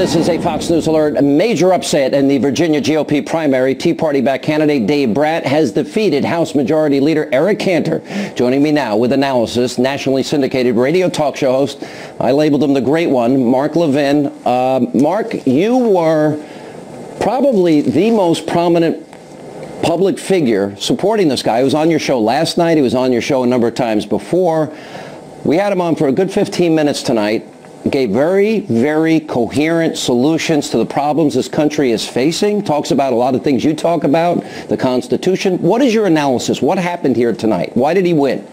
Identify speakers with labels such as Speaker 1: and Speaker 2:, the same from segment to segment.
Speaker 1: this is a Fox News alert. A major upset in the Virginia GOP primary. Tea Party-backed candidate Dave Brat has defeated House Majority Leader Eric Cantor. Joining me now with analysis, nationally syndicated radio talk show host, I labeled him the great one, Mark Levin. Mark, you were probably the most prominent public figure supporting this guy. He was on your show last night. He was on your show a number of times before. We had him on for a good 15 minutes tonight. Gave very, very coherent solutions to the problems this country is facing. Talks about a lot of things you talk about, the Constitution. What is your analysis? What happened here tonight? Why did he win?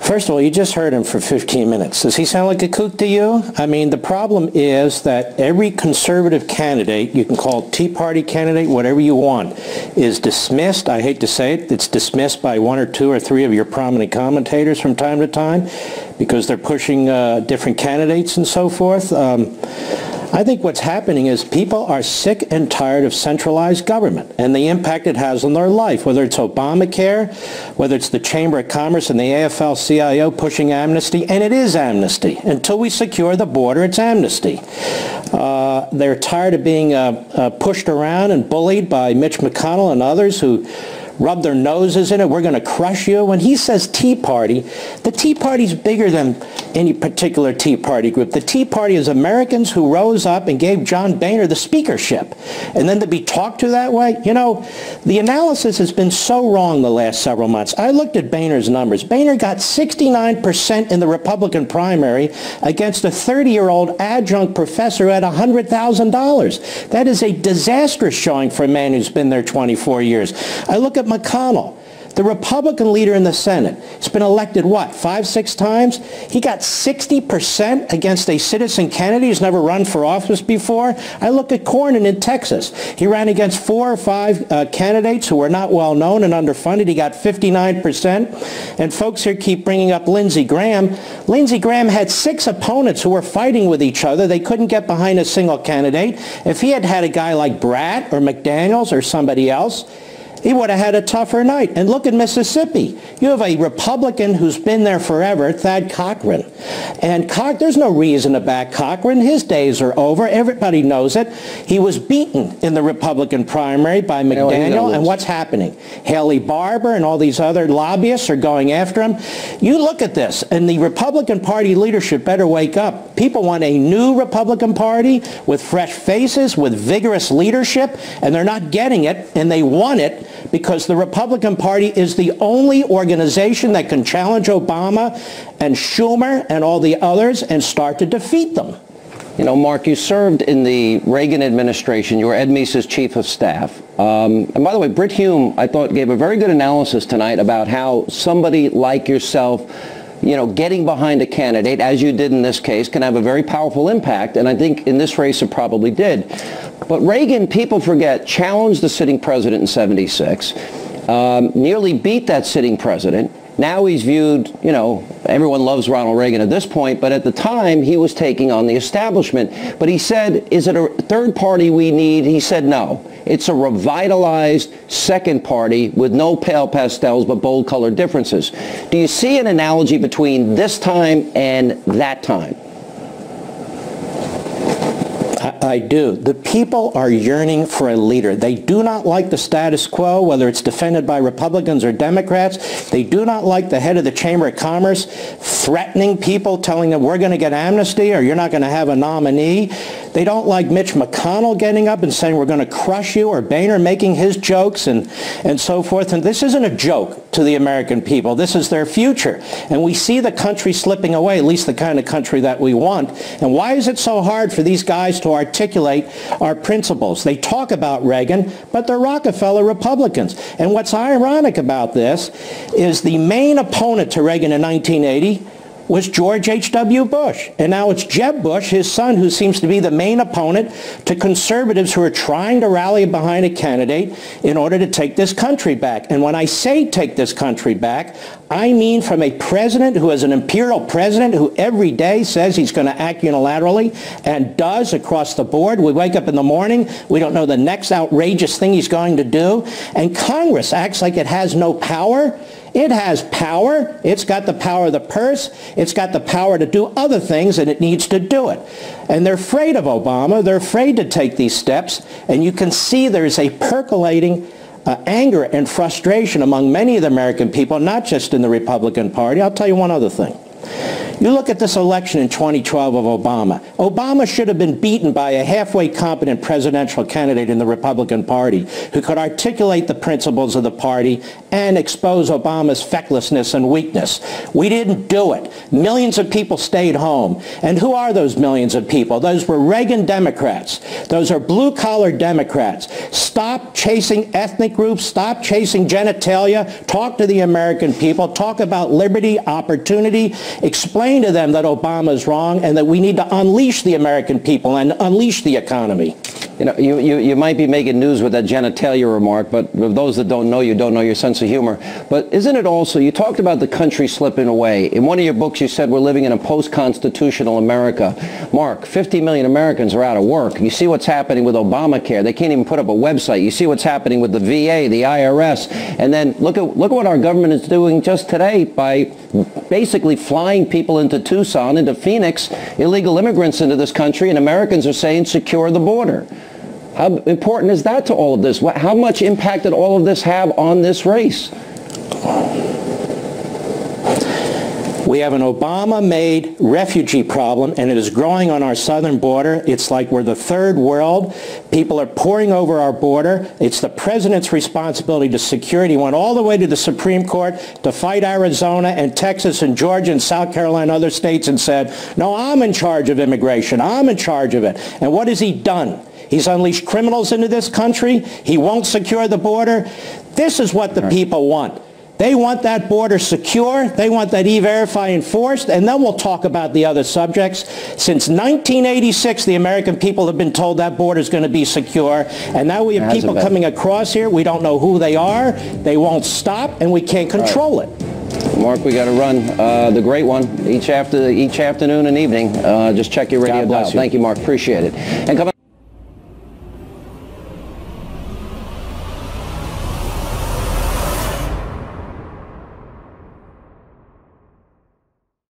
Speaker 2: First of all, you just heard him for 15 minutes. Does he sound like a kook to you? I mean, the problem is that every conservative candidate, you can call Tea Party candidate, whatever you want, is dismissed. I hate to say it. It's dismissed by one or two or three of your prominent commentators from time to time because they're pushing different candidates and so forth. I think what's happening is people are sick and tired of centralized government and the impact it has on their life, whether it's Obamacare, whether it's the Chamber of Commerce and the AFL-CIO pushing amnesty, and it is amnesty. Until we secure the border, it's amnesty. They're tired of being pushed around and bullied by Mitch McConnell and others who rub their noses in it. We're going to crush you. When he says Tea Party, the Tea Party's bigger than any particular Tea Party group. The Tea Party is Americans who rose up and gave John Boehner the speakership. And then to be talked to that way, you know, the analysis has been so wrong the last several months. I looked at Boehner's numbers. Boehner got 69% in the Republican primary against a 30-year-old adjunct professor who had $100,000. That is a disastrous showing for a man who's been there 24 years. I look at McConnell, the Republican leader in the Senate. He's been elected, what, 5, 6 times? He got 60% against a citizen candidate who's never run for office before. I look at Cornyn in Texas. He ran against 4 or 5 candidates who were not well known and underfunded. He got 59%. And folks here keep bringing up Lindsey Graham. Lindsey Graham had 6 opponents who were fighting with each other. They couldn't get behind a single candidate. If he had had a guy like Brat or McDaniels or somebody else, he would have had a tougher night. And look at Mississippi. You have a Republican who's been there forever, Thad Cochran. And there's no reason to back Cochran. His days are over. Everybody knows it. He was beaten in the Republican primary by McDaniel. And what's happening? Haley Barbour and all these other lobbyists are going after him. You look at this, and the Republican Party leadership better wake up. People want a new Republican Party with fresh faces, with vigorous leadership, and they're not getting it, and they want it because the Republican Party is the only organization that can challenge Obama and Schumer and all the others and start to defeat them.
Speaker 1: You know, Mark, you served in the Reagan administration. You were Ed Meese's chief of staff. And by the way, Brit Hume, I thought, gave a very good analysis tonight about how somebody like yourself, you know, getting behind a candidate, as you did in this case, can have a very powerful impact. And I think in this race it probably did. But Reagan, people forget, challenged the sitting president in '76, nearly beat that sitting president. Now he's viewed, you know, everyone loves Ronald Reagan at this point, but at the time he was taking on the establishment. But he said, is it a third party we need? He said no. It's a revitalized second party with no pale pastels but bold color differences. Do you see an analogy between this time and that time?
Speaker 2: I do. The people are yearning for a leader. They do not like the status quo, whether it's defended by Republicans or Democrats. They do not like the head of the Chamber of Commerce threatening people, telling them we're going to get amnesty or you're not going to have a nominee. They don't like Mitch McConnell getting up and saying we're going to crush you, or Boehner making his jokes and so forth. And this isn't a joke to the American people. This is their future. And we see the country slipping away, at least the kind of country that we want. And why is it so hard for these guys to articulate our principles? They talk about Reagan, but they're Rockefeller Republicans. And what's ironic about this is the main opponent to Reagan in 1980 was George H.W. Bush. And now it's Jeb Bush, his son, who seems to be the main opponent to conservatives who are trying to rally behind a candidate in order to take this country back. And when I say take this country back, I mean from a president who is an imperial president who every day says he's going to act unilaterally and does across the board. We wake up in the morning, we don't know the next outrageous thing he's going to do. And Congress acts like it has no power It has power. It's got the power of the purse. It's got the power to do other things, and it needs to do it. And they're afraid of Obama. They're afraid to take these steps. And you can see there's a percolating anger and frustration among many of the American people, not just in the Republican Party. I'll tell you one other thing. You look at this election in 2012 of Obama. Obama should have been beaten by a halfway competent presidential candidate in the Republican Party who could articulate the principles of the party and expose Obama's fecklessness and weakness. We didn't do it. Millions of people stayed home. And who are those millions of people? Those were Reagan Democrats. Those are blue-collar Democrats. Stop chasing ethnic groups. Stop chasing genitalia. Talk to the American people. Talk about liberty, opportunity. Explain to them that Obama is wrong and that we need to unleash the American people and unleash the economy.
Speaker 1: You know, you might be making news with that genitalia remark, but for those that don't know you, don't know your sense of humor. But isn't it also, you talked about the country slipping away. In one of your books, you said we're living in a post-constitutional America. Mark, 50 million Americans are out of work. You see what's happening with Obamacare. They can't even put up a website. You see what's happening with the VA, the IRS. And then look at what our government is doing just today by basically flying people into Tucson, into Phoenix, illegal immigrants into this country, and Americans are saying secure the border. How important is that to all of this? How much impact did all of this have on this race?
Speaker 2: We have an Obama-made refugee problem, and it is growing on our southern border. It's like we're the third world. People are pouring over our border. It's the president's responsibility to secure it. He went all the way to the Supreme Court to fight Arizona and Texas and Georgia and South Carolina and other states and said, no, I'm in charge of immigration. I'm in charge of it. And what has he done? He's unleashed criminals into this country. He won't secure the border. This is what the people want. They want that border secure. They want that E-Verify enforced, and then we'll talk about the other subjects. Since 1986, the American people have been told that border is going to be secure, and now we have people coming across here. We don't know who they are. They won't stop, and we can't control it.
Speaker 1: Mark, we got to run the great one each afternoon and evening. Just check your radio dial. Thank you, Mark. Appreciate it. And come on.